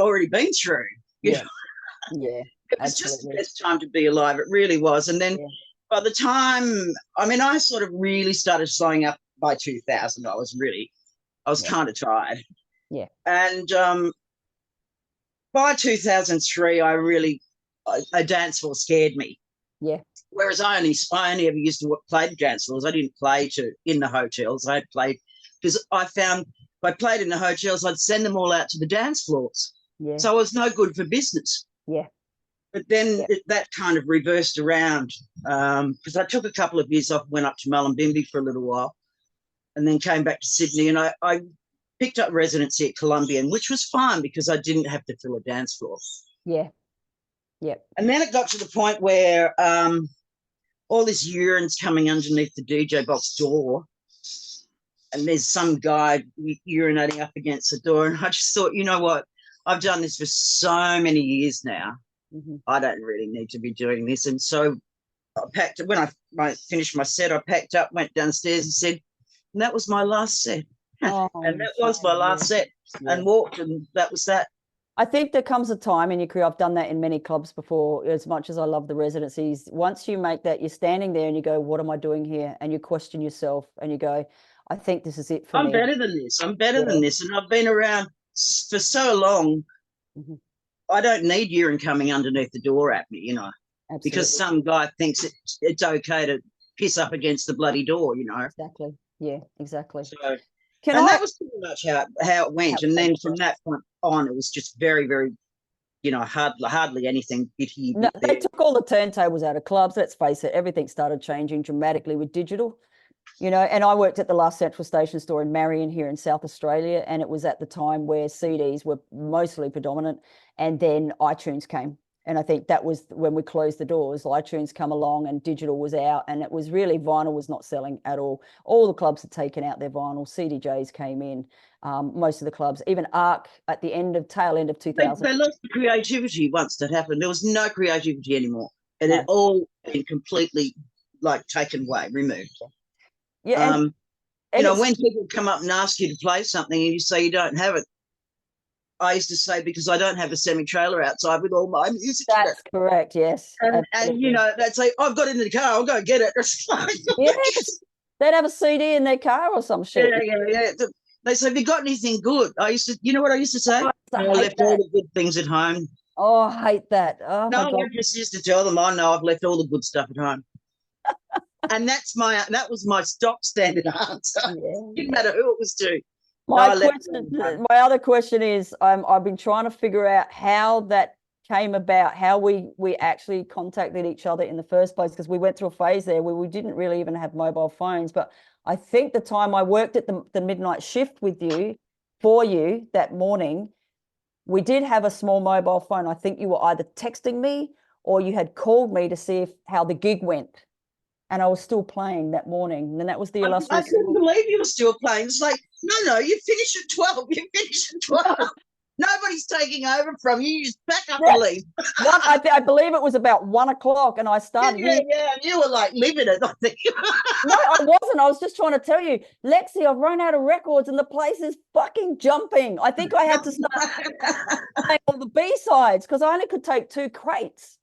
already been through. You know? Yeah. It was just the best time to be alive. It really was. And then by the time, I mean, I sort of really started slowing up by 2000. I was kind of tired. Yeah. And by 2003, a dance floor scared me. Yeah. Whereas I only ever used to play the dance floors. I didn't play in the hotels. I played because I found if I played in the hotels, I'd send them all out to the dance floors. Yeah. So I was no good for business. Yeah. But then that kind of reversed around because I took a couple of years off, went up to Mullumbimby for a little while, and then came back to Sydney. And I picked up residency at Columbian, which was fine because I didn't have to fill a dance floor. Yeah. Yeah. And then it got to the point where all this urine's coming underneath the DJ box door, and there's some guy urinating up against the door. And I just thought, you know what? I've done this for so many years now. Mm-hmm. I don't really need to be doing this. And so I packed, when I finished my set, I packed up, went downstairs and said, and that was my last set. And that was my last set, and walked, and that was that. I think there comes a time in your career, I've done that in many clubs before, as much as I love the residencies, once you make that, you're standing there and you go, what am I doing here? And you question yourself and you go, I think this is it for me. I'm better than this. I'm better than this. And I've been around for so long. Mm-hmm. I don't need urine coming underneath the door at me, you know. Absolutely. Because some guy thinks it's okay to piss up against the bloody door, you know. Exactly. Yeah, exactly. So, that was pretty much how it went. And then from that point on, it was just very, very, you know, hardly anything bit here. No, they took all the turntables out of clubs. Let's face it, everything started changing dramatically with digital. You know, and I worked at the last Central Station store in Marion here in South Australia, and it was at the time where CDs were mostly predominant, and then iTunes came. And I think that was when we closed the doors. iTunes come along and digital was out, and it was really, vinyl was not selling at all. All the clubs had taken out their vinyl. CDJs came in, most of the clubs, even ARC at the tail end of 2000. They lost the creativity once that happened. There was no creativity anymore, and it all been completely taken away, removed. Yeah, you know, when people come up and ask you to play something and you say you don't have it, I used to say, because I don't have a semi-trailer outside with all my music. That's correct, yes. And you know, they'd say, I've got it in the car, I'll go get it. Yes, they'd have a CD in their car or some shit. Yeah. They say, have you got anything good? You know what I used to say? I left all the good things at home. Oh, I hate that. Oh, no, I just used to tell them, I know I've left all the good stuff at home. And that was my stock standard answer. Didn't matter who it was to. My other question is, I've been trying to figure out how that came about, how we actually contacted each other in the first place, because we went through a phase there where we didn't really even have mobile phones. But I think the time I worked at the midnight shift with you, for you that morning, we did have a small mobile phone. I think you were either texting me or you had called me to see how the gig went. And I was still playing that morning. And that was the illustrious. I couldn't believe you were still playing. It's like, no, you finish at 12. You finish at 12. Nobody's taking over from you. You just pack up and leave. I believe it was about 1 o'clock, and I started. Yeah, you were like living it, I think. No, I wasn't. I was just trying to tell you, Lexie, I've run out of records and the place is fucking jumping. I think I had to start playing all the B-sides because I only could take 2 crates.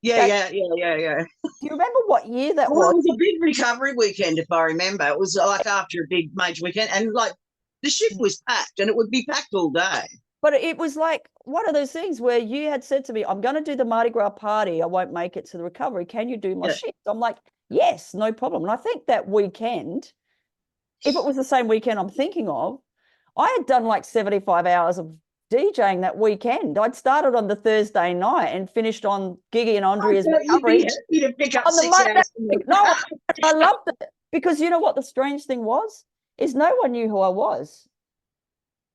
Yeah. Do you remember what year that was? It was a big recovery weekend, if I remember. It was like after a big major weekend, and like the shift was packed, and it would be packed all day. But it was like one of those things where you had said to me, I'm going to do the Mardi Gras party. I won't make it to the recovery. Can you do my shift? I'm like, yes, no problem. And I think that weekend, if it was the same weekend I'm thinking of, I had done like 75 hours of DJing that weekend. I'd started on the Thursday night and finished on Gigi and Andrea's recovery. You to pick up 6 hours. No, I loved it because you know what the strange thing was? Is no one knew who I was.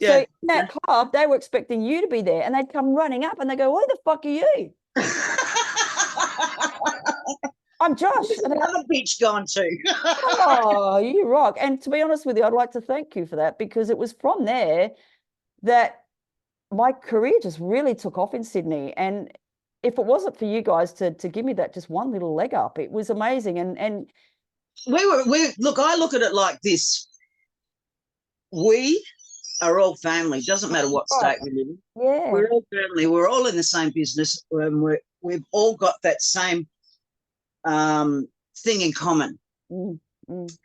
So in that club, they were expecting you to be there, and they'd come running up and they go, who the fuck are you? I'm Josh. Another bitch gone too. Oh, you rock. And to be honest with you, I'd like to thank you for that, because it was from there that my career just really took off in Sydney. And if it wasn't for you guys to give me that just one little leg up, it was amazing. And look, I look at it like this. are all family. Doesn't matter what state we live in. Yeah. We're all family. We're all in the same business. We've all got that same thing in common.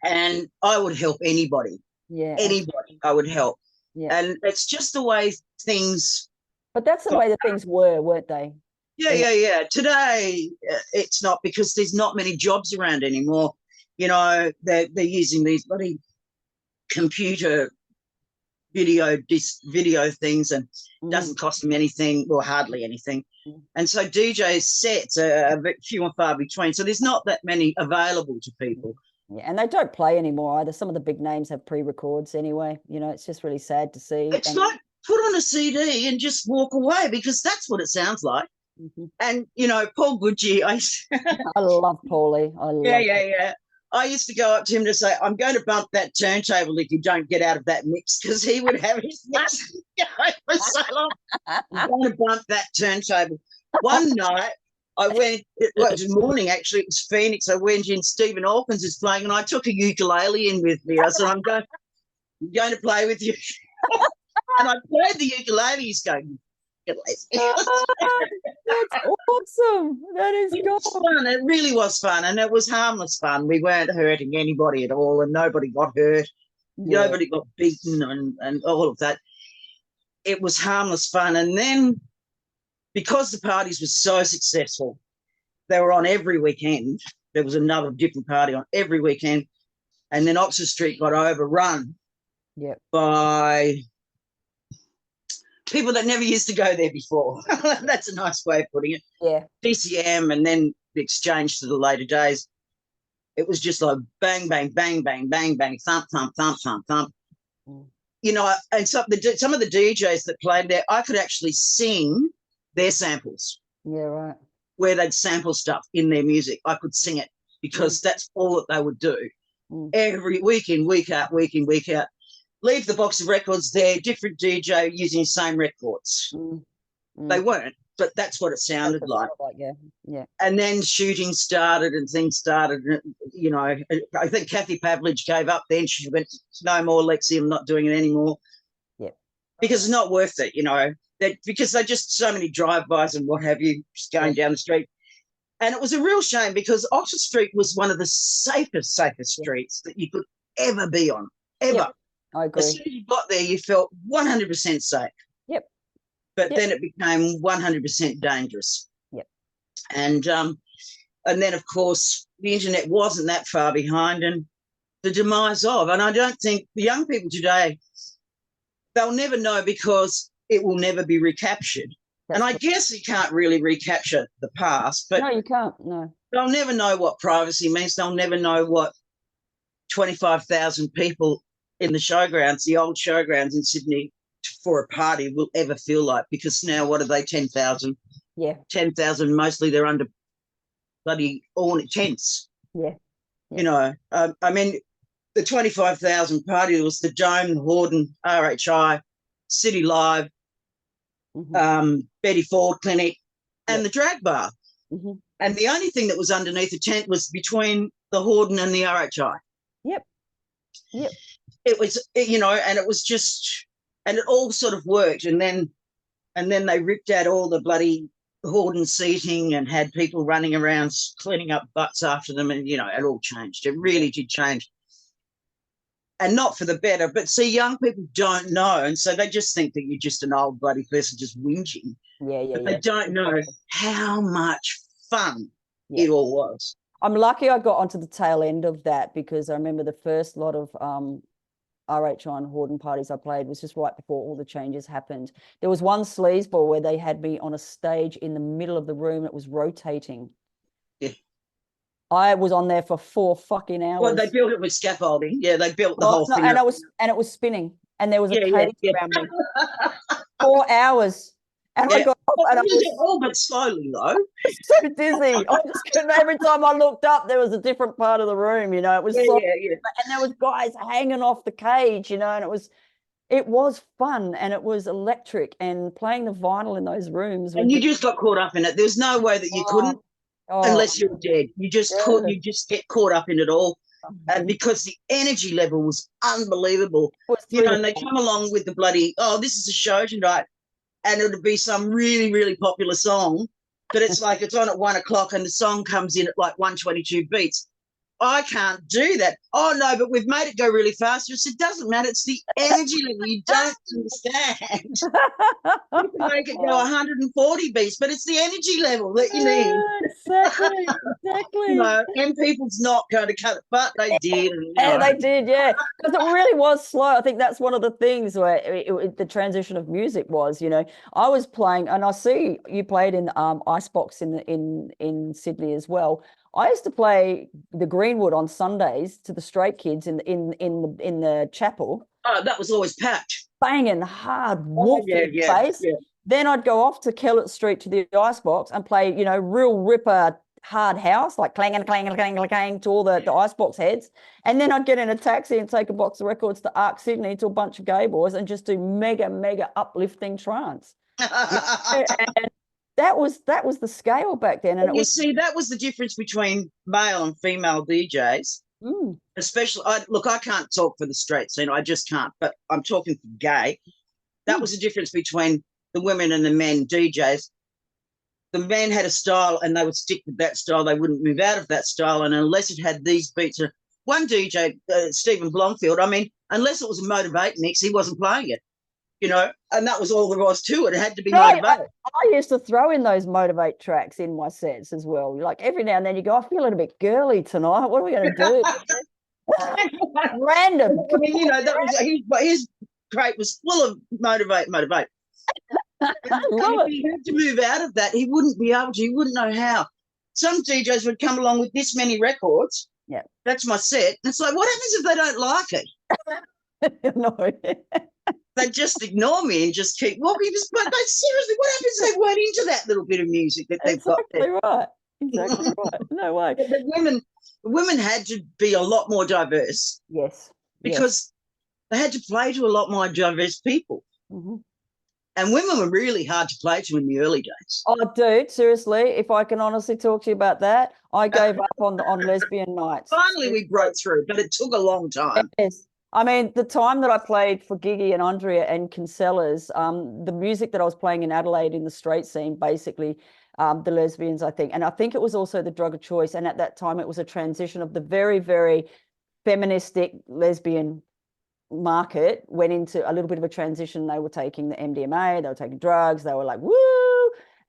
And I would help anybody. Yeah. Anybody I would help. Yeah. And it's just the way things. But that's the way that things were, weren't they? Yeah. Today, it's not, because there's not many jobs around anymore. You know, they're using these bloody computer video things, and doesn't cost them anything, or hardly anything. And so DJ sets are few and far between. So there's not that many available to people. Yeah, and they don't play anymore either. Some of the big names have pre-records anyway. You know, it's just really sad to see. It's like put on a CD and just walk away, because that's what it sounds like. And, you know, Paul Goodgie, I love Paulie. Yeah. I used to go up to him to say, I'm going to bump that turntable if you don't get out of that mix, because he would have his mix going for so long. I'm going to bump that turntable. One night, I went, it was morning actually, it was Phoenix. I went in, Stephen Hawkins is playing, and I took a ukulele in with me. I said, I'm going to play with you. And I played the ukulele. He's going, that's awesome. That is good. Fun. It really was fun, and it was harmless fun. We weren't hurting anybody at all, and nobody got hurt. Yeah. Nobody got beaten and all of that. It was harmless fun. And then, because the parties were so successful, they were on every weekend. There was another different party on every weekend. And then Oxford Street got overrun by people that never used to go there before. That's a nice way of putting it. Yeah. DCM, and then the exchange to the later days. It was just like bang, bang, bang, bang, bang, bang, thump, thump, thump, thump, thump. You know, and some of the DJs that played there, I could actually sing their samples. Yeah, right. Where they'd sample stuff in their music. I could sing it, because that's all that they would do. Every week in, week out, week in, week out. Leave the box of records there, different DJ using the same records. They weren't, but that's what it sounded like. Yeah. And then shooting started and things started. You know, I think Kathy Pavlich gave up then. She went, no more, Lexie, I'm not doing it anymore. Yeah. Because it's not worth it, you know. Because they're just so many drive-bys and what have you, just going down the street. And it was a real shame, because Oxford Street was one of the safest streets that you could ever be on, ever. Yep. I agree. As soon as you got there, you felt 100% safe. Yep. But then it became 100% dangerous. Yep. And then, of course, the internet wasn't that far behind, and the demise of. And I don't think the young people today, they'll never know, because it will never be recaptured. And I guess you can't really recapture the past. But no, you can't. No. They'll never know what privacy means. They'll never know what 25,000 people in the showgrounds, the old showgrounds in Sydney, for a party will ever feel like, because now what are they, 10,000? Yeah. 10,000, mostly they're under bloody awning tents. Yeah. You know, I mean, the 25,000 party was the Dome, Horden, RHI, City Live, Betty Ford Clinic, and the Drag Bar. And the only thing that was underneath the tent was between the Horden and the RHI. Yep. It was, you know, and it was just, and it all sort of worked. And then they ripped out all the bloody Horden seating and had people running around cleaning up butts after them. And, you know, it all changed. It really did change. And not for the better. But see, young people don't know. And so they just think that you're just an old bloody person just whinging. But they don't know how much fun it all was. I'm lucky I got onto the tail end of that, because I remember the first lot of RHI and Horden parties I played was just right before all the changes happened. There was one Sleaze Ball where they had me on a stage in the middle of the room. It was rotating. Yeah. I was on there for 4 fucking hours. Well, they built it with scaffolding. Yeah, they built the whole thing. And it was spinning, and there was a cage around me. 4 hours. And I got up, and I was all but slowly though. So dizzy. I just couldn't. Every time I looked up, there was a different part of the room. You know, it was and there was guys hanging off the cage. You know, and it was fun, and it was electric, and playing the vinyl in those rooms. And you just got caught up in it. There's no way that you couldn't, unless you're dead. You just you just get caught up in it all. and because the energy level was unbelievable, and they come along with the bloody, oh, this is a show tonight, and it would be some really, really popular song, but it's like it's on at 1 o'clock and the song comes in at like 122 beats. I can't do that. Oh, no, but we've made it go really fast. It doesn't matter. It's the energy level. You don't understand. You can make it go 140 beats, but it's the energy level that you need. Exactly. And people's not going to cut it, but they did. Yeah, they did, yeah. Because it really was slow. I think that's one of the things where the transition of music was, I was playing, and I see you played in Icebox in Sydney as well. I used to play the Greenwood on Sundays to the straight kids in the chapel. Oh, that was always packed. Banging hard bass. Yeah. Then I'd go off to Kellett Street to the Icebox and play, real ripper hard house, like clanging to all the Icebox heads. And then I'd get in a taxi and take a box of records to Arc Sydney to a bunch of gay boys and just do mega, mega uplifting trance. And that was the scale back then. And see, that was the difference between male and female DJs. Especially, I can't talk for the straight scene. I just can't. But I'm talking for gay. That was the difference between the women and the men DJs. The men had a style, and they would stick with that style. They wouldn't move out of that style, and unless it had these beats. One DJ, Stephen Blomfield. I mean, unless it was a Motivate mix, he wasn't playing it. And that was all there was to it. It had to be Motivate. I used to throw in those Motivate tracks in my sets as well. Like every now and then you go, I feel a bit girly tonight. What are we going to do? Random. I mean, that was his crate was full of Motivate. And if he had to move out of that, he wouldn't be able to. He wouldn't know how. Some DJs would come along with this many records. Yeah. That's my set. And it's like, what happens if they don't like it? No. They just ignore me and just keep walking. But seriously, what happens if they weren't into that little bit of music that they've got there? Exactly right. No way. The women had to be a lot more diverse. Yes. Because they had to play to a lot more diverse people. Mm-hmm. And women were really hard to play to in the early days. Oh, dude, seriously, if I can honestly talk to you about that, I gave up on lesbian nights. Finally, we broke through, but it took a long time. Yes. I mean, the time that I played for Gigi and Andrea and Kinsella's, the music that I was playing in Adelaide in the straight scene, basically, the lesbians, I think. And I think it was also the drug of choice. And at that time, it was a transition of the very, very feministic lesbian market went into a little bit of a transition. They were taking the MDMA, they were taking drugs, they were like, woo!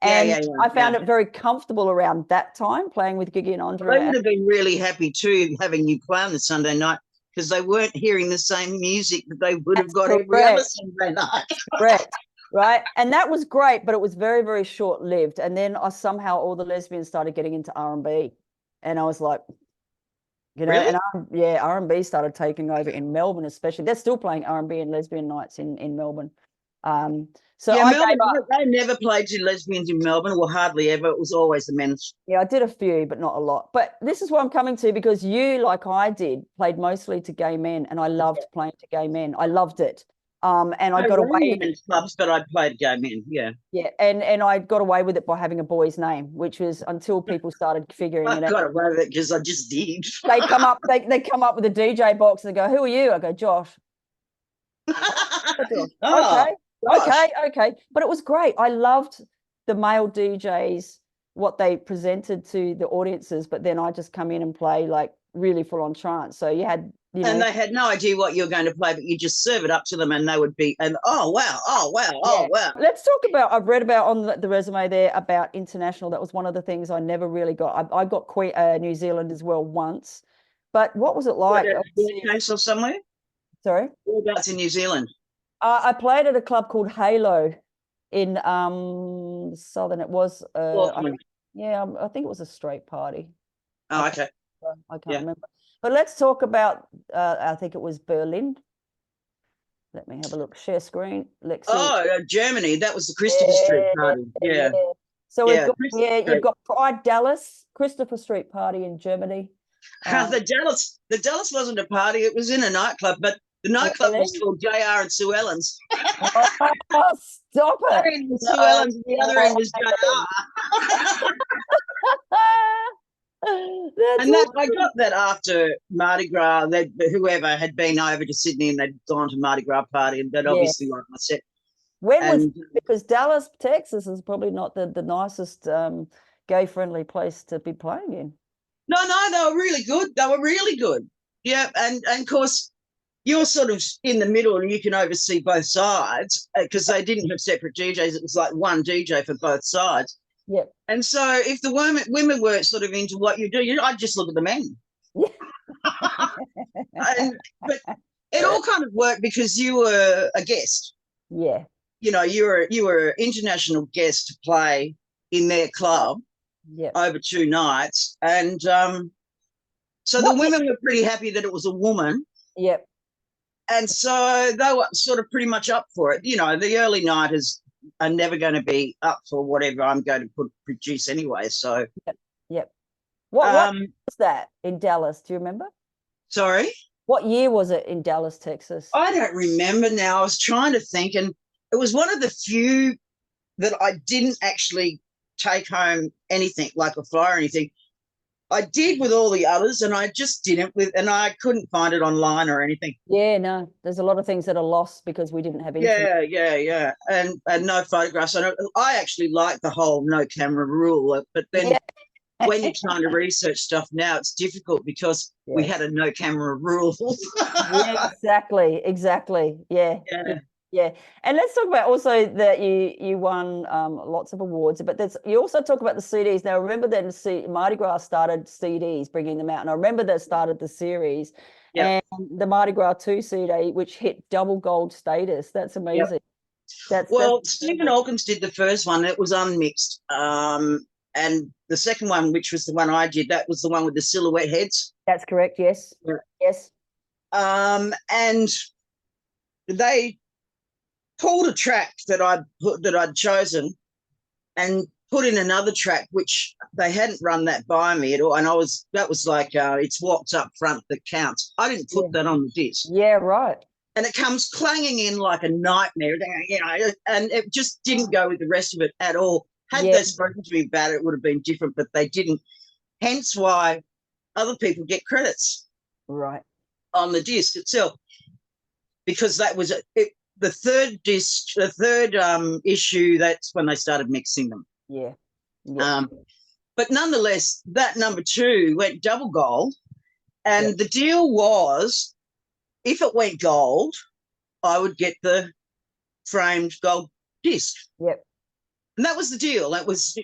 And I found it very comfortable around that time playing with Gigi and Andrea. They would have been really happy too having you play on the Sunday night because they weren't hearing the same music that they would have got every other Sunday night. Correct. Right. And that was great, but it was very, very short-lived. And then somehow all the lesbians started getting into R&B. And I was like, really? And R&B started taking over in Melbourne, especially. They're still playing R&B and lesbian nights in Melbourne. So Melbourne, they never played to lesbians in Melbourne, or hardly ever. It was always the men's. Yeah, I did a few, but not a lot. But this is what I'm coming to, because you, like I did, played mostly to gay men, and I loved playing to gay men. I loved it. And I got away in clubs, but I played gay men. Yeah. Yeah, and I got away with it by having a boy's name, which was until people started figuring it out. I got away with it because I just did. They come up with a DJ box and they go, "Who are you?" I go, "Josh." Okay. But it was great. I loved the male DJs, what they presented to the audiences, but then I just come in and play like really full on trance. So you had. And they had no idea what you were going to play, but you just serve it up to them and they would be, oh, wow. Let's talk about, I've read about on the resume there about international. That was one of the things I never really got. I got New Zealand as well once. But what was it like? Or somewhere? Sorry? Whereabouts in New Zealand? I played at a club called Halo in Southern. It was, I think it was a straight party. Oh, okay. I can't remember. But let's talk about, I think it was Berlin. Let me have a look. Share screen. Lexie. Oh, Germany. That was the Christopher Street party. Yeah. So you've got Pride Dallas, Christopher Street party in Germany. The Dallas wasn't a party. It was in a nightclub, but the nightclub was called JR and Sue Ellen's. Oh, stop it. One end was Sue Ellen's and the other end was JR. And that I got that after Mardi Gras, that whoever had been over to Sydney and they'd gone to Mardi Gras party, and that obviously like my set. When was, because Dallas, Texas is probably not the nicest gay-friendly place to be playing in. No, they were really good. They were really good. Yeah, and of course, you're sort of in the middle and you can oversee both sides because they didn't have separate DJs. It was like one DJ for both sides. Yep. And so if the women were sort of into what you do, I'd just look at the men. Yeah. But it all kind of worked because you were a guest. Yeah. You know, you were an international guest to play in their club over 2 nights. And so the women were pretty happy that it was a woman. Yep. And so they were sort of pretty much up for it. You know, the early nighters are never going to be up for whatever I'm going to produce anyway. So, yep. What was that in Dallas? Do you remember? Sorry? What year was it in Dallas, Texas? I don't remember now. I was trying to think, and it was one of the few that I didn't actually take home anything, like a flyer or anything. I did with all the others, and I just didn't and I couldn't find it online or anything. Yeah, no, there's a lot of things that are lost because we didn't have internet. Yeah, and no photographs. I actually like the whole no camera rule, but then when you're trying to research stuff now, it's difficult because we had a no camera rule. Yeah, exactly. Yeah. And let's talk about also that you won lots of awards, but you also talk about the CDs. Now, remember then Mardi Gras started CDs, bringing them out, and I remember that started the series, and the Mardi Gras 2 CD, which hit double gold status. That's amazing. That's Stephen Hawkins did the first one. It was unmixed, and the second one, which was the one I did, that was the one with the silhouette heads. That's correct. Yes. Yes. And they pulled a track that I'd chosen and put in another track which they hadn't run that by me at all, and that was like it's What's Up Front that counts. I didn't put that on the disc. Yeah, right. And it comes clanging in like a nightmare, you know, and it just didn't go with the rest of it at all. Had they spoken to me about it, it would have been different, but they didn't. Hence why other people get credits on the disc itself, because that was the third disc, the third issue. That's when they started mixing them. But nonetheless, that number 2 went double gold, and the deal was, if it went gold, I would get the framed gold disc. And that was the deal. It was,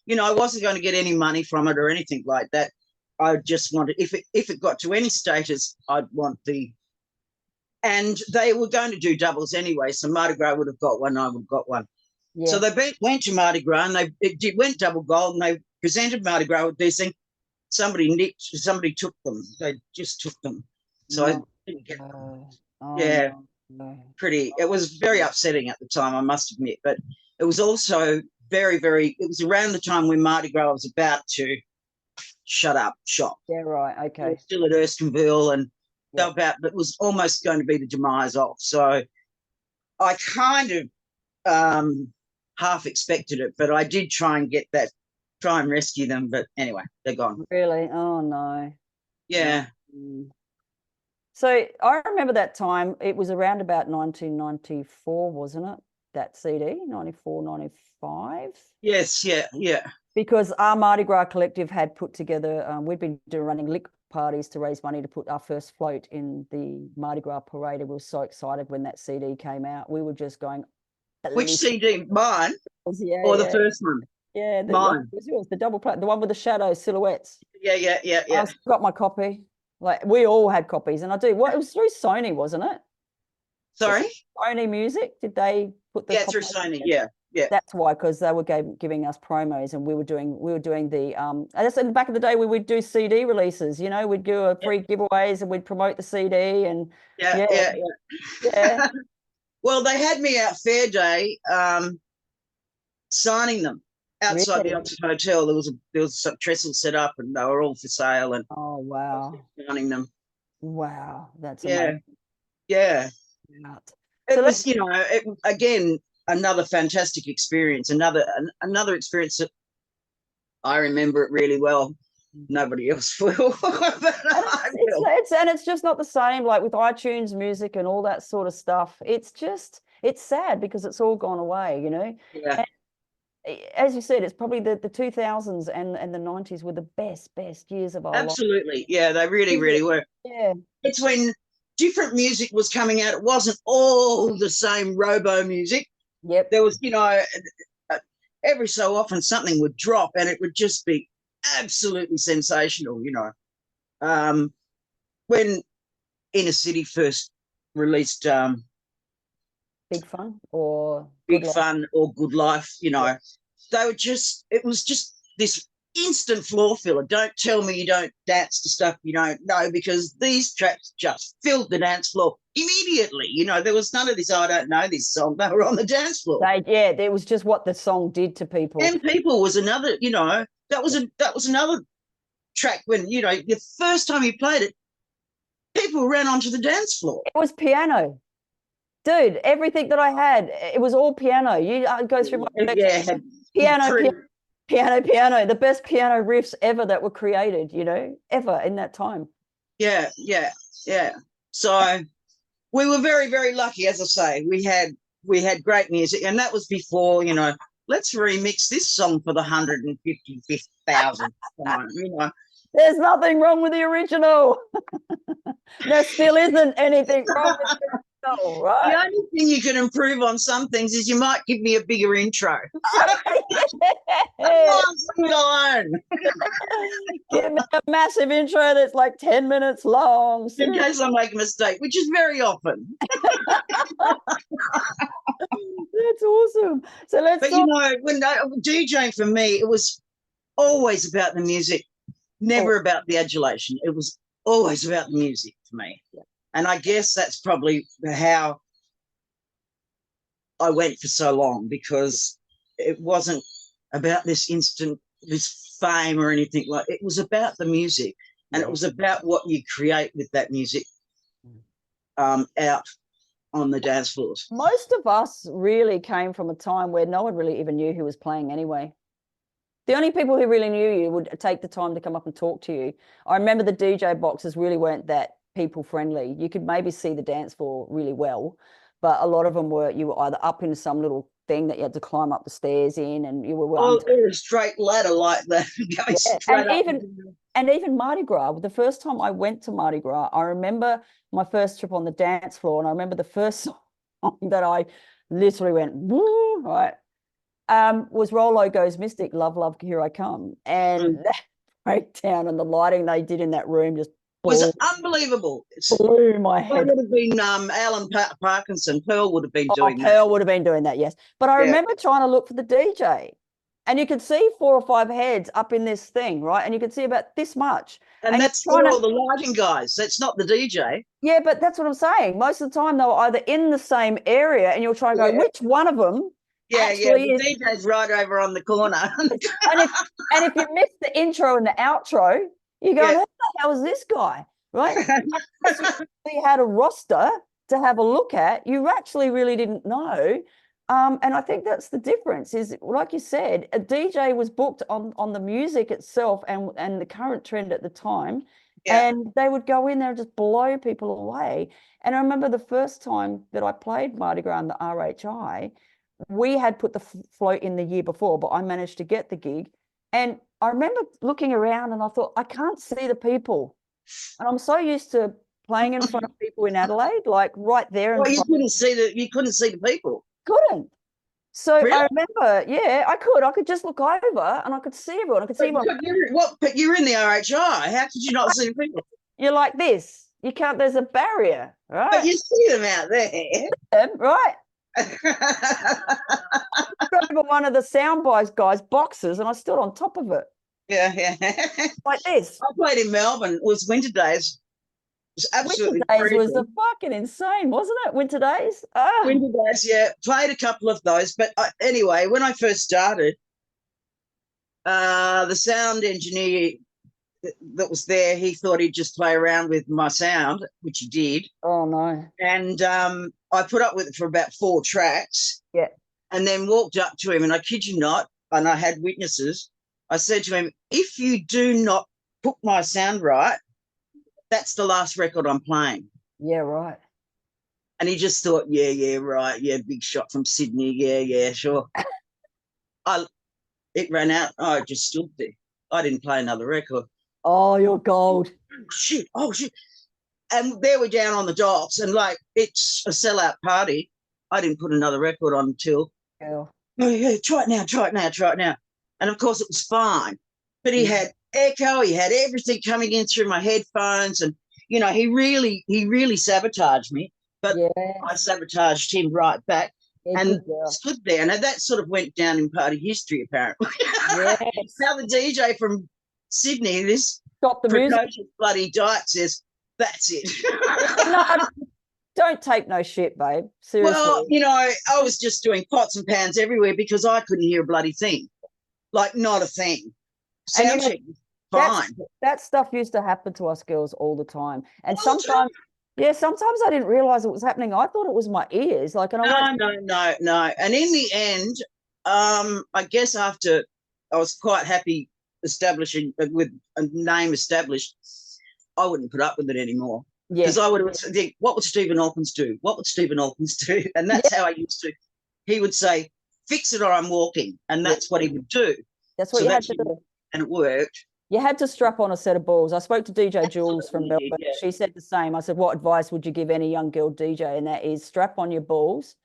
you know, I wasn't going to get any money from it or anything like that. I just wanted, if it got to any status, I'd want and they were going to do doubles anyway. So Mardi Gras would have got one, I would have got one. So they went to Mardi Gras and it went double gold, and they presented Mardi Gras with these things. Somebody took them. They just took them. So I didn't get pretty. It was very upsetting at the time, I must admit, but it was also very, very, it was around the time when Mardi Gras was about to shut up shop. Yeah, right, okay. Still at Erskineville, and it was almost going to be the demise of. So I kind of half expected it, but I did try and rescue them. But anyway, they're gone. Really? Oh, no. Yeah. So I remember that time, it was around about 1994, wasn't it? That CD, 94, 95? Yes, yeah. Because our Mardi Gras collective had put together, we'd been running lick parties to raise money to put our first float in the Mardi Gras parade. We were so excited when that CD came out. We were just going. Which CD? Mine? Or the first one? Yeah, mine. It was yours, the double plate, the one with the shadow silhouettes. Yeah. I got my copy. Like, we all had copies, and I do. It was through Sony, wasn't it? Sorry? Sony Music. Did they put the? Yeah, through Sony. Yeah. That's why, because they were giving us promos, and we were doing the I just said back in the day we would do CD releases. You know, we'd do a free giveaways and we'd promote the CD and yeah. Well, they had me out Fair Day signing them outside the Oxford Hotel. There was some trestles set up, and they were all for sale. And oh wow, signing them. Wow, that's amazing. Yeah. So was, you know, again, another fantastic experience. Another experience that I remember it really well. nobody else will. But I will. It's just not the same, like with iTunes music and all that sort of stuff. It's sad because it's all gone away, you know. Yeah. And as you said, it's probably the 2000s and the 90s were the best years of our life. Absolutely. Yeah, they really were. Yeah. It's when different music was coming out. It wasn't all the same robo music. Yep. There was, you know, every so often something would drop and it would just be absolutely sensational, you know. When Inner City first released Big Fun or Big Fun or Good Life, you know, they were just, it was just this instant floor filler. Don't tell me you don't dance to stuff you don't know, because these tracks just filled the dance floor immediately. You know, there was none of this, I don't know this song. They were on the dance floor. It was just what the song did to people. And People was another, you know, that was another track when, you know, the first time you played it, people ran onto the dance floor. It was piano. Dude, everything that I had, it was all piano. You go through my piano, the best piano riffs ever that were created, you know, ever in that time. Yeah. So we were very lucky, as I say. We had great music, and that was before, you know, let's remix this song for the 155,000th time, you know. There's nothing wrong with the original. There still isn't anything wrong with the original. Right. The only thing you can improve on some things is you might give me a bigger intro. Alone. Give me a massive intro that's like 10 minutes long. In case I make a mistake, which is very often. That's awesome. So let's But, you know, when DJing for me, it was always about the music, never about the adulation. It was always about the music for me. Yeah. And I guess that's probably how I went for so long, because it wasn't about this fame or anything like it. It was about the music, and it was about what you create with that music out on the dance floors. Most of us really came from a time where no one really even knew who was playing anyway. The only people who really knew you would take the time to come up and talk to you. I remember the DJ boxes really weren't that people friendly. You could maybe see the dance floor really well, but a lot of them were, you were either up in some little thing that you had to climb up the stairs in, and you were a straight ladder like that going straight up. And even Mardi Gras, the first time I went to Mardi Gras, I remember my first trip on the dance floor, and I remember the first song that I literally went, woo, right, was Rolo Goes Mystic, Love, Love, Here I Come. And that breakdown and the lighting they did in that room just was unbelievable. Blew my head. It would have been Alan Parkinson. Pearl would have been doing that. Pearl would have been doing that, yes. But I remember trying to look for the DJ, and you could see 4 or 5 heads up in this thing, right? And you could see about this much. And that's all the lighting guys. That's not the DJ. Yeah, but that's what I'm saying. Most of the time, they were either in the same area, and you'll try and go, which one of them? The DJ's right over on the corner. and if you miss the intro and the outro, you go, who the hell is this guy, right? We had a roster to have a look at. You actually really didn't know. And I think that's the difference is, like you said, a DJ was booked on the music itself and the current trend at the time. Yeah. And they would go in there and just blow people away. And I remember the first time that I played Mardi Gras and the RHI, we had put the float in the year before, but I managed to get the gig. And I remember looking around and I thought, I can't see the people. And I'm so used to playing in front of people in Adelaide, like right there. Well, you couldn't see the people. Couldn't. So really? I remember, I could just look over and I could see everyone. I could see everyone. But you're in the RHI. How could you not see the people? You're like this. You can't, there's a barrier, right? But you see them out there. Right. Over one of the sound guys' boxes, and I stood on top of it. Yeah. Like this. I played in Melbourne. It was Winter Days. It was absolutely Winter Days was fucking insane, wasn't it? Winter Days. Winter Days, yeah. Played a couple of those, but anyway, when I first started, the sound engineer that was there, he thought he'd just play around with my sound, which he did. Oh no. And I put up with it for about 4 tracks. Yeah. And then walked up to him, and I kid you not, and I had witnesses. I said to him, if you do not put my sound right, that's the last record I'm playing. Yeah, right. And he just thought, yeah, right, yeah, big shot from Sydney, yeah, sure. It ran out. I just stood there. I didn't play another record. Oh, you're gold. Oh, shit. And there we're down on the docks, and like it's a sellout party. I didn't put another record on until, oh, yeah, try it now. And of course, it was fine. But he had echo, he had everything coming in through my headphones, and he really sabotaged me. But I sabotaged him right back, and stood there. And that sort of went down in party history, apparently. Yes. Now the DJ from Sydney, this stop the music, bloody diet says, that's it. No, don't take no shit, babe. Seriously. Well, I was just doing pots and pans everywhere because I couldn't hear a bloody thing. Like, not a thing. Sound check, fine. That stuff used to happen to us girls all the time. And sometimes I didn't realise it was happening. I thought it was my ears. Like, and No. And in the end, I guess after I was quite happy establishing with a name established, I wouldn't put up with it anymore. Because I would think, what would Stephen Hawkins do? What would Stephen Hawkins do? And that's how I used to. He would say, fix it or I'm walking. And that's what he would do. That's what you had to do. And it worked. You had to strap on a set of balls. I spoke to DJ Jules from Melbourne. Yeah. She said the same. I said, what advice would you give any young girl DJ? And that is strap on your balls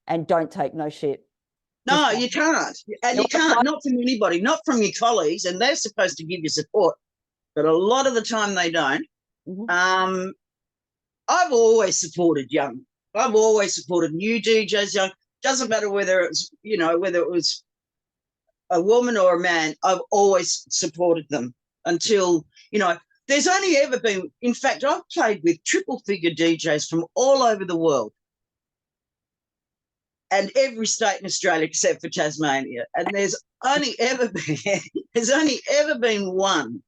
and don't take no shit. No, you can't. And you can't, not from anybody, not from your colleagues. And they're supposed to give you support. But a lot of the time they don't. Mm-hmm. I've always supported young. I've always supported new DJs young. Doesn't matter whether it's, whether it was a woman or a man, I've always supported them until, there's only ever been, in fact, I've played with triple figure DJs from all over the world and every state in Australia except for Tasmania. And there's only ever been one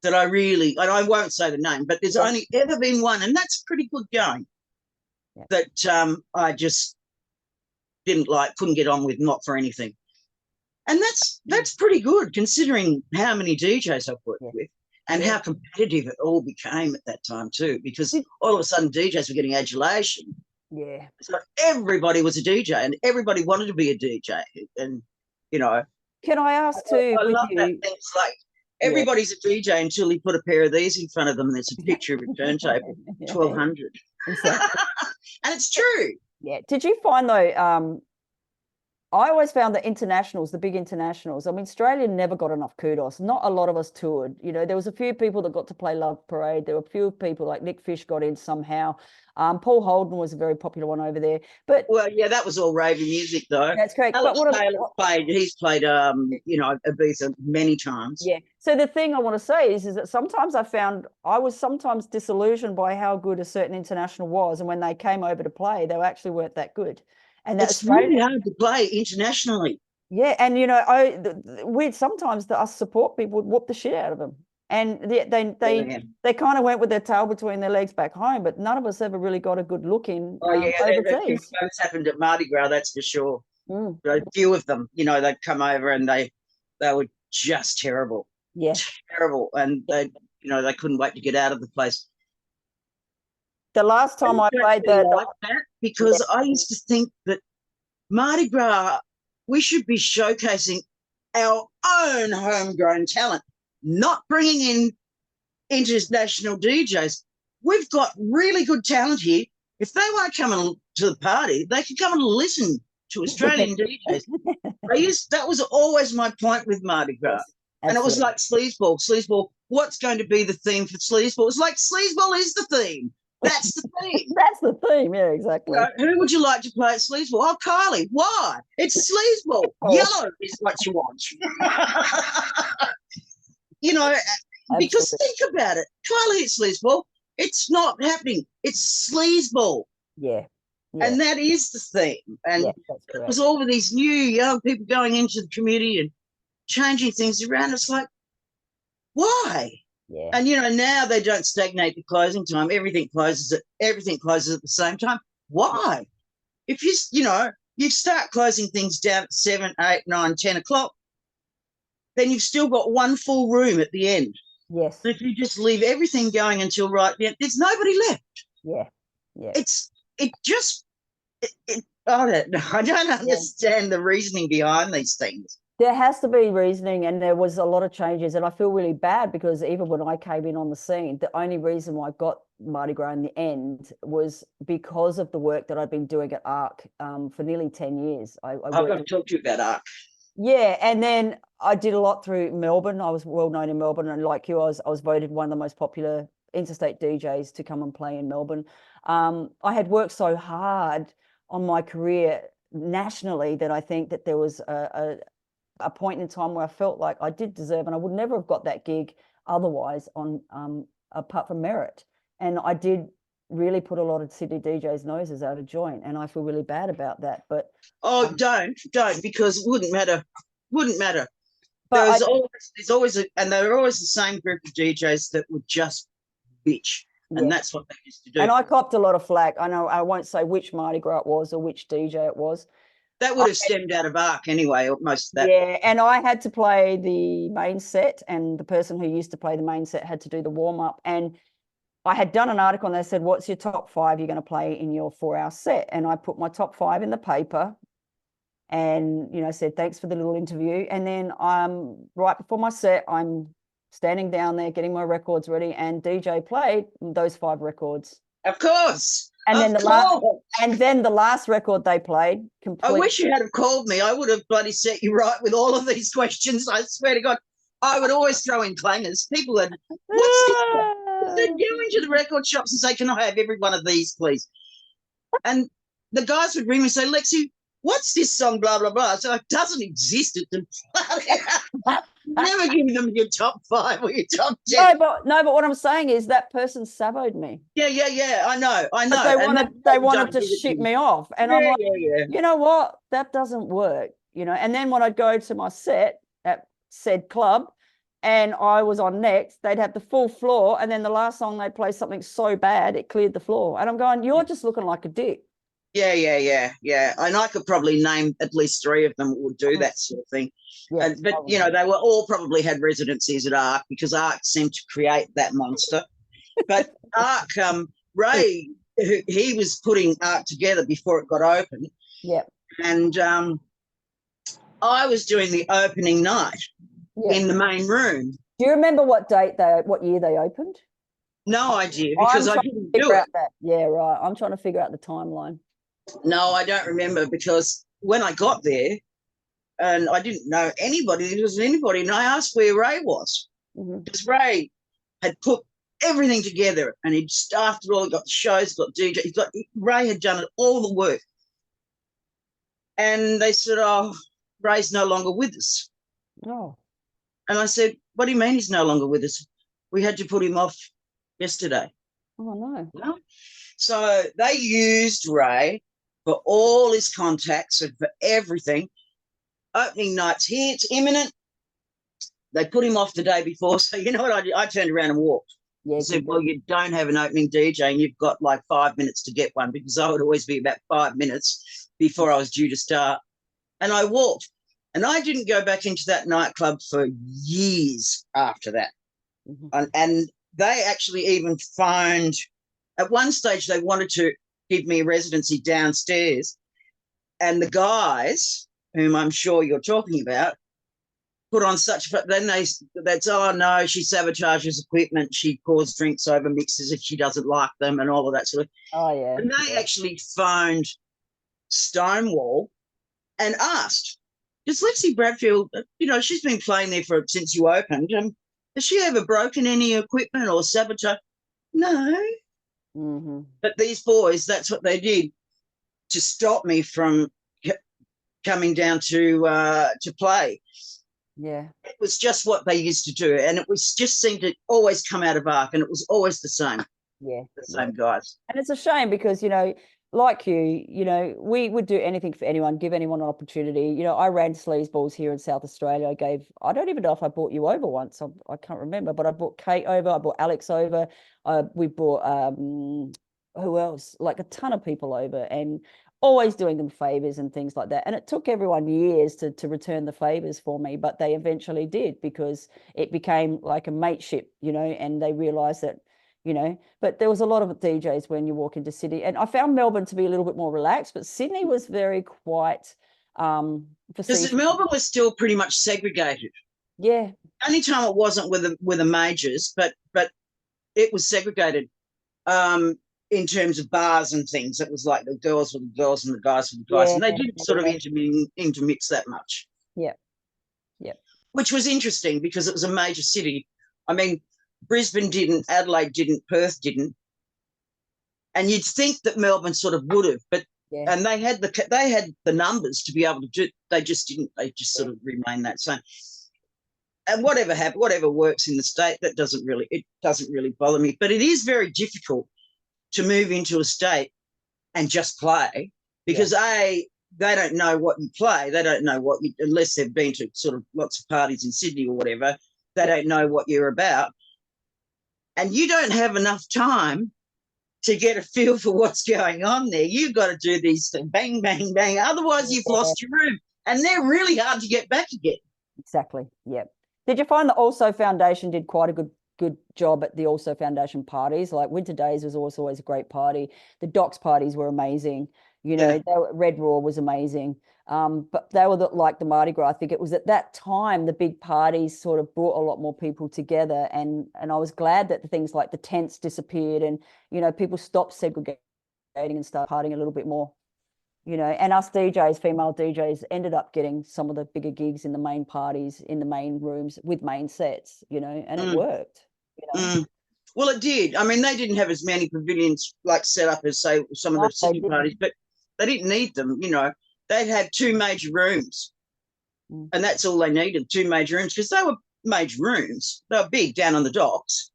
that I really, and I won't say the name, but there's only ever been one, and that's pretty good going, that I just couldn't get on with, not for anything. And that's pretty good considering how many DJs I've worked with and how competitive it all became at that time too, because all of a sudden DJs were getting adulation. Yeah. So everybody was a DJ and everybody wanted to be a DJ. And, Can I ask too, I love that thing. It's like, everybody's a DJ until you put a pair of these in front of them and there's a picture of a turntable, 1200. Exactly. And it's true. Yeah. Did you find though, I always found that internationals, the big internationals, I mean, Australia never got enough kudos. Not a lot of us toured. There was a few people that got to play Love Parade. There were a few people like Nick Fish got in somehow. Paul Holden was a very popular one over there. But that was all raving music though. That's correct. Alex Taylor he's played Ibiza many times. Yeah. So the thing I want to say is that sometimes I was sometimes disillusioned by how good a certain international was, and when they came over to play, they actually weren't that good. And that's really hard to play internationally. Yeah, and sometimes us support people would whoop the shit out of them. And they kind of went with their tail between their legs back home, but none of us ever really got a good look in overseas. That's happened at Mardi Gras, that's for sure. A few of them, they'd come over and they were just terrible. Yeah, terrible, and they couldn't wait to get out of the place. The last time I played that, because I used to think that Mardi Gras, we should be showcasing our own homegrown talent, not bringing in international DJs. We've got really good talent here. If they want to come to the party, they can come and listen to Australian DJs. That was always my point with Mardi Gras. And it was like Sleaze Ball. Sleaze Ball, what's going to be the theme for Sleaze Ball? It's like Sleaze Ball is the theme. That's the theme. That's the theme, yeah, exactly. Who would you like to play at Sleaze Ball? Oh, Kylie. Why? It's Sleaze Ball. Yellow is what you want. Because think about it. Kylie at Sleaze Ball, it's not happening. It's Sleaze Ball. Yeah. And that is the theme. And it was all of these new young people going into the community and changing things around. It's like, why? Yeah. And now they don't stagnate the closing time. Everything closes at the same time. Why? If you start closing things down at 7, 8, 9, 10 o'clock, then you've still got one full room at the end. Yes. If you just leave everything going until right now, there's nobody left. Yeah. Yeah. I don't understand the reasoning behind these things. There has to be reasoning, and there was a lot of changes, and I feel really bad because even when I came in on the scene, the only reason why I got Mardi Gras in the end was because of the work that I'd been doing at ARC for nearly 10 years. I've got to talk to you about ARC. Yeah, and then I did a lot through Melbourne. I was well known in Melbourne, and like you, I was voted one of the most popular interstate DJs to come and play in Melbourne. I had worked so hard on my career nationally that I think that there was a point in time where I felt like I did deserve, and I would never have got that gig otherwise on apart from merit. And I did really put a lot of Sydney DJs' noses out of joint, and I feel really bad about that. But don't, because it wouldn't matter. But There's always and they're always the same group of DJs that would just bitch, and that's what they used to do. And I copped a lot of flack. I know I won't say which Mardi Gras it was or which DJ it was. That would have stemmed out of ARC anyway, or most of that. Yeah, and I had to play the main set, and the person who used to play the main set had to do the warm-up. And I had done an article, and they said, what's your top 5 you're going to play in your 4-hour set? And I put my top 5 in the paper and, said, thanks for the little interview. And then right before my set, I'm standing down there getting my records ready, and DJ played those 5 records. Of course. And then the last record they played. I wish you had have called me. I would have bloody set you right with all of these questions. I swear to God, I would always throw in clangers. People would, what's this? They'd go into the record shops and say, can I have every one of these, please? And the guys would ring me and say, Lexie, what's this song, blah, blah, blah. So it doesn't exist. Never give them your top 5 or your top 10. No, but what I'm saying is that person saboed me. Yeah. I know. They wanted to ship me off. And I'm like, you know what? That doesn't work, And then when I'd go to my set at said club and I was on next, they'd have the full floor. And then the last song, they'd play something so bad, it cleared the floor. And I'm going, you're just looking like a dick. Yeah. And I could probably name at least 3 of them that would do that sort of thing. Yeah, but probably. They were all probably had residencies at ARC because ARC seemed to create that monster. But ARC, Ray, he was putting ARC together before it got open. Yeah. And I was doing the opening night in the main room. Do you remember what year they opened? No idea, because I didn't do it. Yeah, right. I'm trying to figure out the timeline. No, I don't remember, because when I got there, and I didn't know anybody, there wasn't anybody, and I asked where Ray was, because Ray had put everything together, and he'd staffed it all, he got the shows, got DJ, Ray had done all the work. And they said, oh, Ray's no longer with us. Oh. And I said, what do you mean he's no longer with us? We had to put him off yesterday. Oh, no. So they used Ray for all his contacts and for everything. Opening nights here, it's imminent. They put him off the day before. So you know what I did? I turned around and walked. I said, well, you don't have an opening DJ and you've got like 5 minutes to get one, because I would always be about 5 minutes before I was due to start. And I walked. And I didn't go back into that nightclub for years after that. And they actually even phoned. At one stage, they wanted to give me a residency downstairs. And the guys, whom I'm sure you're talking about, put on such, but then that's, oh no, she sabotages equipment, she pours drinks over mixes if she doesn't like them, and all of that sort of. Oh yeah. And they actually phoned Stonewall and asked, does Lexie Bradfield, she's been playing there since you opened, has she ever broken any equipment or sabotage? No. But these boys, that's what they did to stop me from coming down to play. Yeah. It was just what they used to do, and it was just seemed to always come out of ARC, and it was always the same. Yeah. The same guys. And it's a shame because, like we would do anything for anyone, give anyone an opportunity. I ran Sleaze Balls here in South Australia. I don't even know if I brought you over once. I can't remember, but I brought Kate over. I brought Alex over. We brought, who else? Like a ton of people over. And always doing them favors and things like that. And it took everyone years to return the favors for me, but they eventually did, because it became like a mateship, you know, and they realized that, you know, but there was a lot of DJs when you walk into Sydney, and I found Melbourne to be a little bit more relaxed, but Sydney was very quite Because Melbourne was still pretty much segregated. Yeah. Only time it wasn't with the majors, but it was segregated in terms of bars and things. It was like the girls were the girls and the guys were the guys, and they didn't sort of intermix that much. Yeah. Yeah. Which was interesting because it was a major city. I mean, Brisbane didn't, Adelaide didn't, Perth didn't, and you'd think that Melbourne sort of would have, but and they had the numbers to be able to do. They just didn't. They just sort of remained that same. And whatever happened, whatever works in the state, it doesn't really bother me. But it is very difficult to move into a state and just play, because they don't know what you play. They don't know what you, unless they've been to sort of lots of parties in Sydney or whatever. They don't know what you're about, and you don't have enough time to get a feel for what's going on there. You've got to do these things, bang, bang, bang. Otherwise, you've lost your room, and they're really hard to get back again. Exactly. Yep. Did you find the Also Foundation did quite a good job at the Also Foundation parties? Like Winter Days was always a great party. The Docs parties were amazing. You know, Red Raw was amazing. But they were like the Mardi Gras. I think it was at that time the big parties sort of brought a lot more people together, and I was glad that the things like the tents disappeared, and you know, people stopped segregating and started partying a little bit more. You know, and us DJs, female DJs, ended up getting some of the bigger gigs in the main parties, in the main rooms with main sets, you know, and it worked. You know? Well, it did. I mean, they didn't have as many pavilions like set up as, say, some of the city parties, but they didn't need them, you know. They'd have 2 major rooms, and that's all they needed, 2 major rooms, because they were major rooms. They were big down on the docks.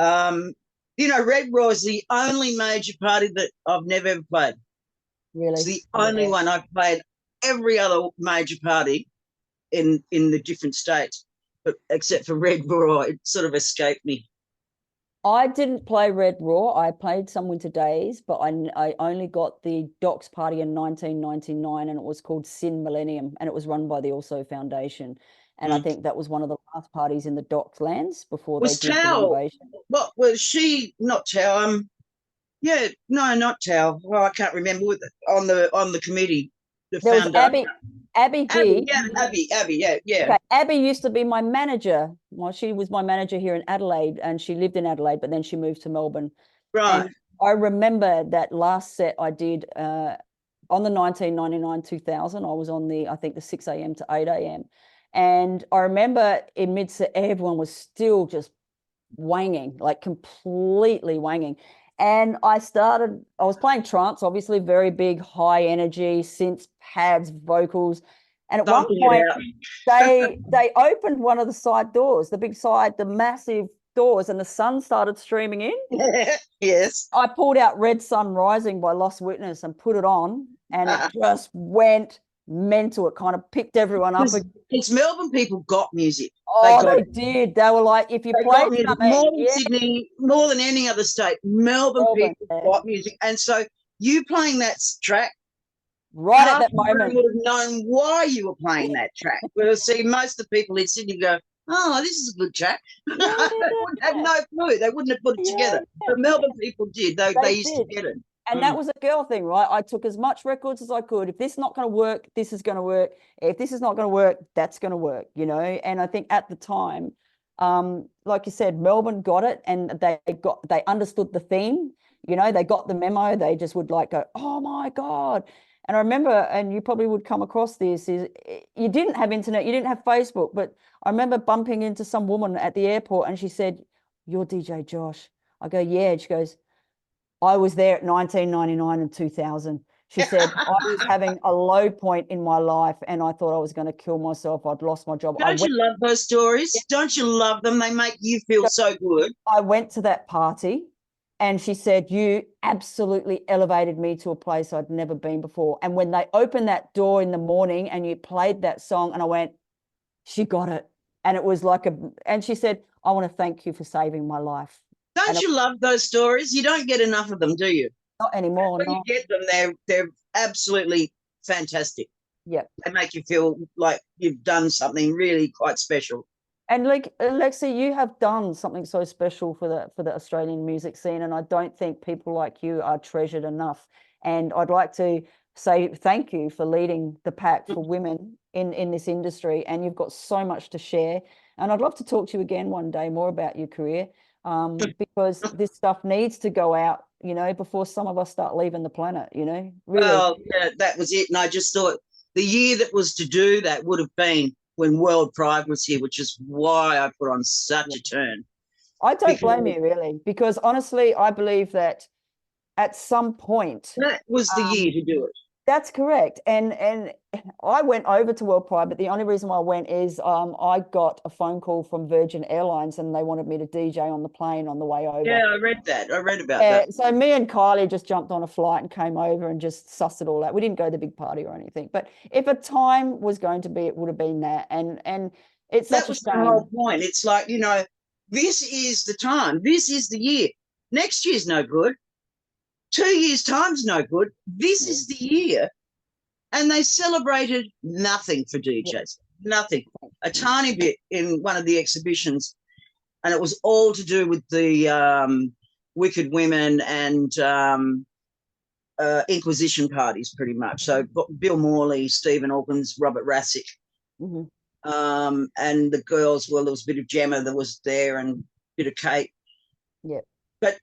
You know, Red Raw is the only major party that I've never ever played. Really? It's the only one. I've played every other major party in the different states, but except for Red Raw, it sort of escaped me. I didn't play Red Raw. I played some Winter Days, but I only got the Docs party in 1999, and it was called Sin Millennium, and it was run by the Also Foundation. And I think that was one of the last parties in the Docs lands before they did the renovation. What was she? Not Tao. Yeah, no, not Tao. Well, I can't remember on the committee. There was Abby G. Abby, yeah. Okay. Abby used to be my manager. Well, she was my manager here in Adelaide, and she lived in Adelaide, but then she moved to Melbourne. Right. And I remember that last set I did on the 1999-2000. I was on I think the 6 a.m. to 8 a.m. And I remember in mid-set, everyone was still just wanging, like completely wanging. And I was playing trance, obviously very big, high energy, synths, pads, vocals. And at one point, they opened one of the side doors, the massive doors, and the sun started streaming in. Yes. I pulled out Red Sun Rising by Lost Witness and put it on, and it just went mental. It kind of picked everyone up. Because Melbourne people got music. Oh, they did. They were like, if you played something, more than Sydney, more than any other state, Melbourne people got music. And so you playing that track, right at that moment, would have known why you were playing that track. Whereas, see, most of the people in Sydney go, "Oh, this is a good track." They would have no clue. They wouldn't have put it together. But Melbourne people did. They used to get it. And that was a girl thing, right? I took as much records as I could. If this is not going to work, this is going to work. If this is not going to work, that's going to work, you know? And I think at the time, like you said, Melbourne got it, and they understood the theme, you know, they got the memo. They just would like go, "Oh my God." And I remember, and you probably would come across this, is you didn't have internet, you didn't have Facebook, but I remember bumping into some woman at the airport, and she said, "You're DJ Josh." I go, "Yeah." And she goes, "I was there at 1999 and 2000. She said, "I was having a low point in my life, and I thought I was going to kill myself. I'd lost my job." Don't you love those stories? Yeah. Don't you love them? They make you feel so good. I went to that party, and she said, "You absolutely elevated me to a place I'd never been before." And when they opened that door in the morning and you played that song, and I went, "She got it." And it was like and she said, "I want to thank you for saving my life." Don't you love those stories? You don't get enough of them, do you? Not anymore. When you get them, they're absolutely fantastic. Yeah. They make you feel like you've done something really quite special. And like Lexie, you have done something so special for the Australian music scene, and I don't think people like you are treasured enough. And I'd like to say thank you for leading the pack for women in this industry, and you've got so much to share. And I'd love to talk to you again one day more about your career, because this stuff needs to go out, you know, before some of us start leaving the planet, you know, really. Well, yeah, that was it. And I just thought the year that was to do that would have been when World Pride was here, which is why I put on such a turn. I don't blame you, really, because honestly, I believe that at some point that was the year to do it. That's correct. And I went over to World Pride, but the only reason why I went is I got a phone call from Virgin Airlines and they wanted me to DJ on the plane on the way over. Yeah, I read that. I read about that. So me and Kylie just jumped on a flight and came over and just sussed it all out. We didn't go to the big party or anything. But if a time was going to be, it would have been that. And it's such a shame. That was the whole point. It's like, you know, this is the time. This is the year. Next year's no good. 2 years' time's no good. This is the year. And they celebrated nothing for DJs, nothing. A tiny bit in one of the exhibitions, and it was all to do with the wicked women and Inquisition parties, pretty much. So Bill Morley, Stephen Hawkins, Robert Rassick, and the girls. Well, there was a bit of Gemma that was there, and a bit of Kate. Yeah, but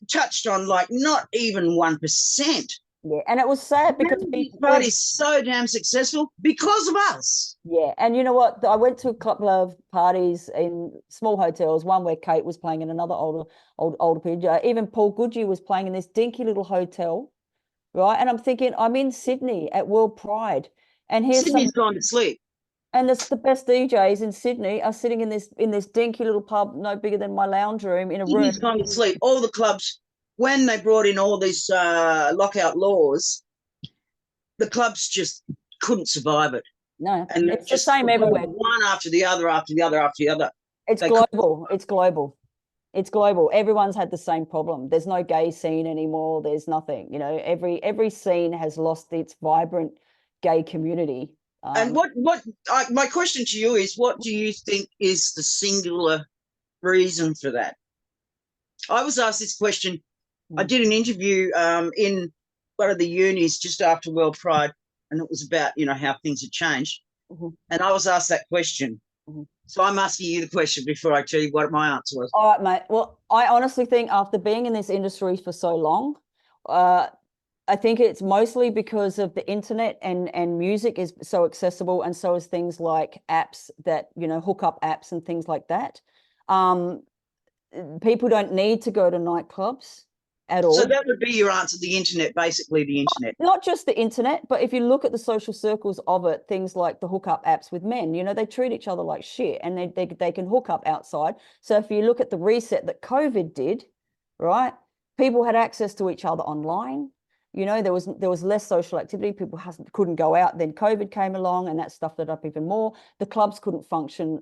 touched on like not even 1%. Yeah, and it was sad because the party's so damn successful because of us. Yeah, and you know what? I went to a couple of parties in small hotels. One where Kate was playing in another older period. Even Paul Goodgie was playing in this dinky little hotel, right? And I'm thinking, I'm in Sydney at World Pride, and here's Sydney's gone to sleep. And the best DJs in Sydney are sitting in this dinky little pub, no bigger than my lounge room, in a room. Sydney's gone to sleep. All the clubs, when they brought in all these lockout laws, the clubs just couldn't survive it. No, and it's the same everywhere. One after the other, after the other, after the other. It's global. It's global. It's global. Everyone's had the same problem. There's no gay scene anymore. There's nothing. You know, every scene has lost its vibrant gay community. And my question to you is, what do you think is the singular reason for that? I was asked this question. I did an interview in one of the unis just after World Pride, and it was about, you know, how things had changed. And I was asked that question. So I'm asking you the question before I tell you what my answer was. All right, mate. Well, I honestly think after being in this industry for so long, I think it's mostly because of the internet and music is so accessible, and so is things like apps that, you know, hookup apps and things like that. People don't need to go to nightclubs at all. So that would be your answer, the internet, basically the internet. Not just the internet, but if you look at the social circles of it, things like the hookup apps with men, you know, they treat each other like shit, and they can hook up outside. So if you look at the reset that COVID did, right, people had access to each other online. You know, there was less social activity. People couldn't go out. Then COVID came along, and that stuffed it up even more. The clubs couldn't function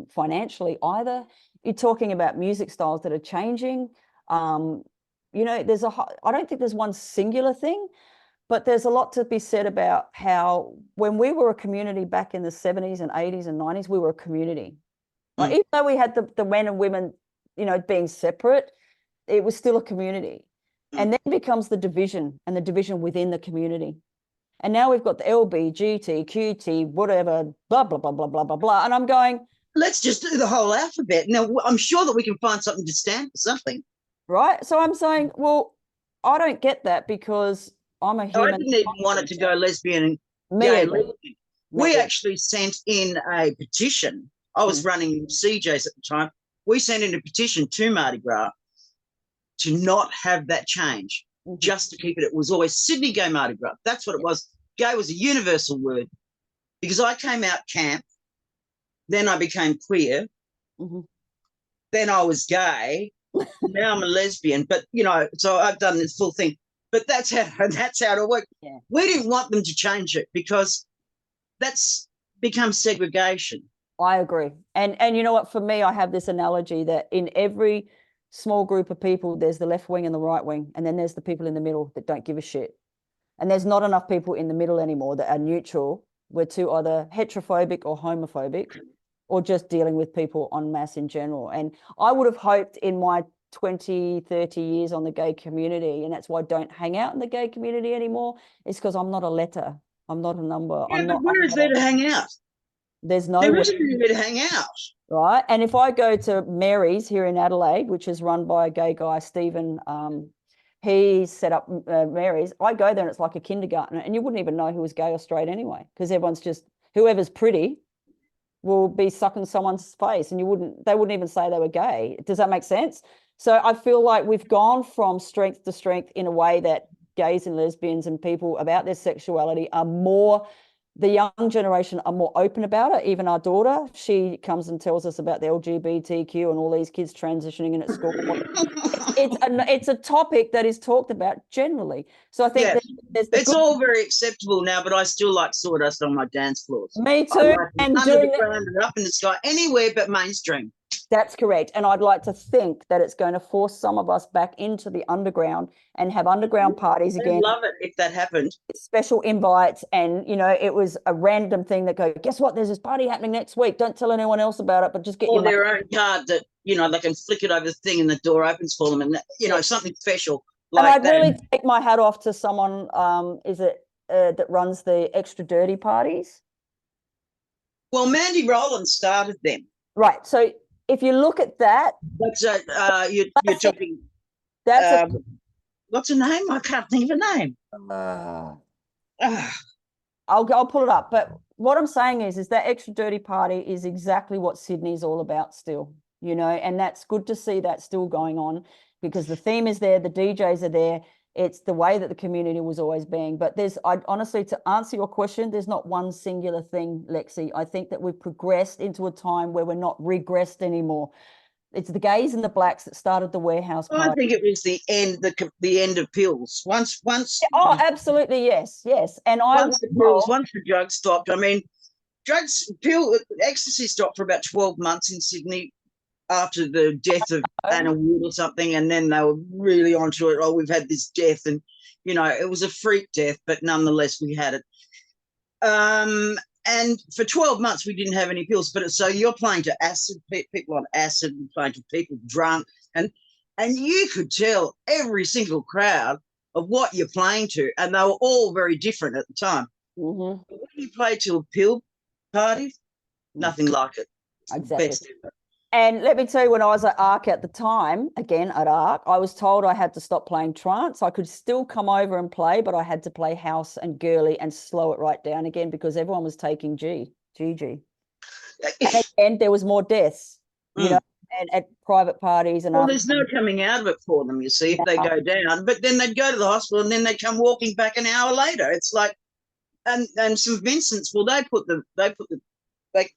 financially either. You're talking about music styles that are changing. You know, I don't think there's one singular thing, but there's a lot to be said about how when we were a community back in the 70s and 80s and 90s, we were a community. Like, even though we had the men and women, you know, being separate, it was still a community. And then becomes the division, and the division within the community. And now we've got the LB, GT, QT, whatever, blah, blah, blah, blah, blah, blah, blah. And I'm going, let's just do the whole alphabet. Now, I'm sure that we can find something to stand for something. Right? So I'm saying, well, I don't get that, because I'm a human. I didn't even want it to go lesbian and gay. We actually sent in a petition. I was running CJs at the time. We sent in a petition to Mardi Gras to not have that change, just to keep it. It was always Sydney Gay Mardi Gras. That's what it was. Gay was a universal word, because I came out camp, then I became queer, then I was gay, now I'm a lesbian. But, you know, so I've done this full thing. But that's how it worked. Yeah. We didn't want them to change it, because that's become segregation. I agree. And you know what, for me, I have this analogy that in every small group of people. There's the left wing and the right wing, and then there's the people in the middle that don't give a shit. And there's not enough people in the middle anymore that are neutral. We're too either heterophobic or homophobic, or just dealing with people en masse in general. And I would have hoped in my 20, 30 years on the gay community, and that's why I don't hang out in the gay community anymore, is because I'm not a letter. I'm not a number. Yeah, but where is there to hang out? There's no There isn't anywhere to hang out. Right. And if I go to Mary's here in Adelaide, which is run by a gay guy, Stephen, he set up Mary's, I go there and it's like a kindergarten, and you wouldn't even know who was gay or straight anyway, because everyone's just, whoever's pretty will be sucking someone's face, and they wouldn't even say they were gay. Does that make sense? So I feel like we've gone from strength to strength in a way that gays and lesbians and people about their sexuality are more, the young generation are more open about it. Even our daughter, she comes and tells us about the LGBTQ and all these kids transitioning in at school. It's a topic that is talked about generally. So I think it's all very acceptable now, but I still like sawdust on my dance floors. Me too. Like and under the ground and up in the sky, anywhere but mainstream. That's correct. And I'd like to think that it's going to force some of us back into the underground and have underground parties again. I'd love it if that happened. Special invites, and it was a random thing that go, guess what? There's this party happening next week. Don't tell anyone else about it, but just get their own card that they can flick it over the thing and the door opens for them, and something special like and I'd that. really take my hat off to someone. That runs the extra dirty parties? Well, Mandy Rowland started them. Right. So if you look at that, that's you're talking. That's what's her name? I can't think of her name. I'll pull it up. But what I'm saying is that extra dirty party is exactly what Sydney's all about still, and that's good to see that still going on, because the theme is there, the DJs are there. It's the way that the community was always being. But honestly, to answer your question, there's not one singular thing, Lexie. I think that we've progressed into a time where we're not regressed anymore. It's the gays and the blacks that started the warehouse party. I think it was the end of pills. Once. Oh, absolutely, yes. And once the drugs stopped. I mean, ecstasy stopped for about 12 months in Sydney after the death of Anna Wood or something, and then they were really onto it. Oh, we've had this death, and it was a freak death, but nonetheless we had it. And for 12 months we didn't have any pills. But so you're playing to people on acid, and playing to people drunk, and you could tell every single crowd of what you're playing to, and they were all very different at the time. Mm-hmm. But when you play to a pill party, nothing like it. Exactly. Best ever. And let me tell you, when I was at ARC at the time, again at ARC, I was told I had to stop playing trance. I could still come over and play, but I had to play house and girly and slow it right down again, because everyone was taking GG. And again, there was more deaths, and at private parties. And there's no coming out of it for them, you see, if they go down. But then they'd go to the hospital, and then they'd come walking back an hour later. It's like, and St. Vincent's, well, they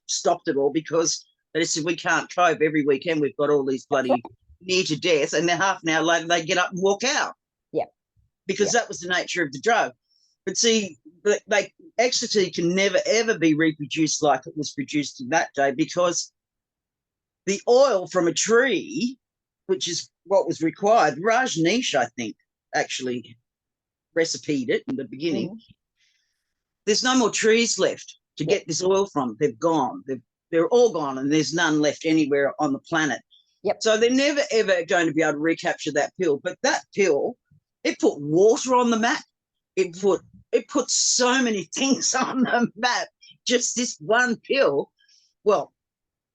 stopped it all because they said, we can't cope. Every weekend we've got all these bloody near to death, and then half an hour later they get up and walk out. Yeah. Because that was the nature of the drug. But see, ecstasy can never, ever be reproduced like it was produced in that day, because the oil from a tree, which is what was required, Rajneesh, I think, actually recipe'd it in the beginning. Mm-hmm. There's no more trees left to get this oil from. They've gone. They're all gone, and there's none left anywhere on the planet. Yep. So they're never, ever going to be able to recapture that pill. But that pill, it put water on the map. It put so many things on the map. Just this one pill. Well,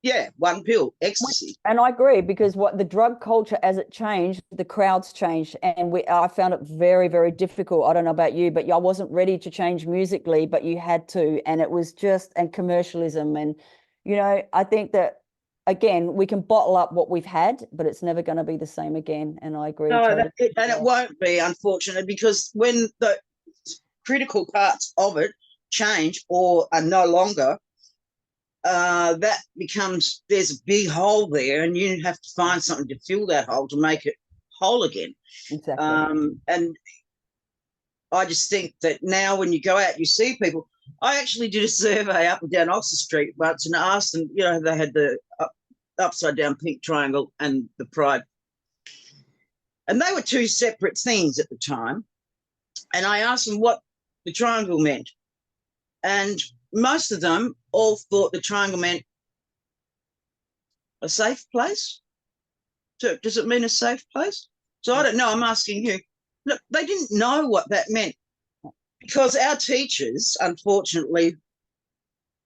yeah, one pill, ecstasy. And I agree, because what the drug culture, as it changed, the crowds changed, and I found it very, very difficult. I don't know about you, but I wasn't ready to change musically, but you had to, and it was and commercialism, and I think that, again, we can bottle up what we've had, but it's never going to be the same again. And I agree. No, it won't be, unfortunately, because when the critical parts of it change or are no longer, that becomes, there's a big hole there, and you have to find something to fill that hole to make it whole again. Exactly. And I just think that now when you go out, you see people. I actually did a survey up and down Oxford Street once and asked them, they had the upside down pink triangle and the pride And they were two separate things at the time. And I asked them what the triangle meant. And most of them all thought the triangle meant a safe place. So does it mean a safe place? So I don't know. I'm asking you. Look, they didn't know what that meant because our teachers, unfortunately,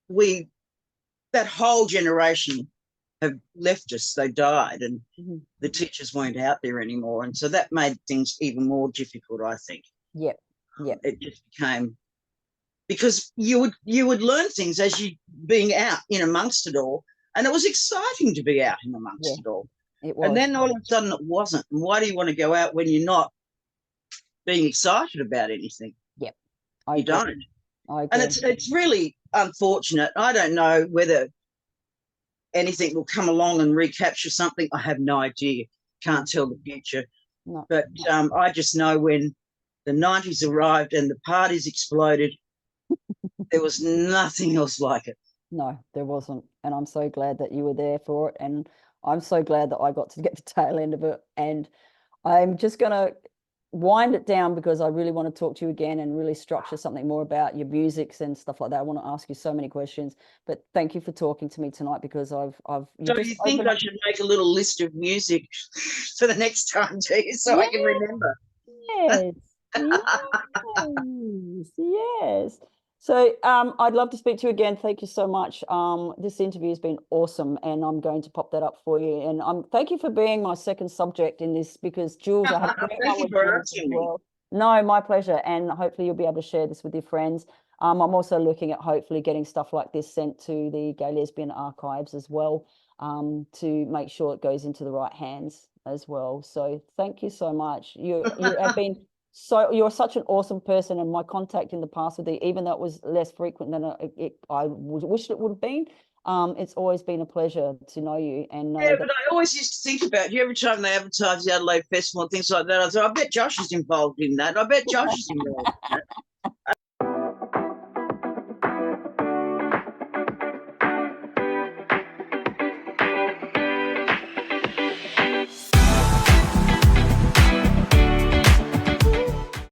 that whole generation have left us. They died, and the teachers weren't out there anymore. And so that made things even more difficult, I think. Yep. It just became, because you would learn things as you being out in amongst it all, and it was exciting to be out in amongst it all. It was. And then all of a sudden it wasn't. And why do you want to go out when you're not being excited about anything? Yep. You don't. I agree. And it's really unfortunate. I don't know whether anything will come along and recapture something. I have no idea. Can't tell the future. No. But I just know when the 90s arrived and the parties exploded, there was nothing else like it. No, there wasn't. And I'm so glad that you were there for it. And I'm so glad that I got to get the tail end of it. And I'm just going to wind it down because I really want to talk to you again and really structure something more about your musics and stuff like that. I want to ask you so many questions, but thank you for talking to me tonight because I've. So you think I should make a little list of music for the next time, do you, so I can remember? Yes, yes. So I'd love to speak to you again. Thank you so much. This interview has been awesome, and I'm going to pop that up for you. And thank you for being my second subject in this because, Jules, I have thank you for asking me. well. No, my pleasure. And hopefully you'll be able to share this with your friends. I'm also looking at hopefully getting stuff like this sent to the Gay Lesbian Archives as well, to make sure it goes into the right hands as well. So thank you so much. You have been you're such an awesome person, and my contact in the past with you, even though it was less frequent than I wished it would have been, it's always been a pleasure to know you. And yeah, but I always used to think about you every time they advertise the Adelaide Festival and things like that. I thought, I bet Josh is involved in that. I bet Josh is involved in that.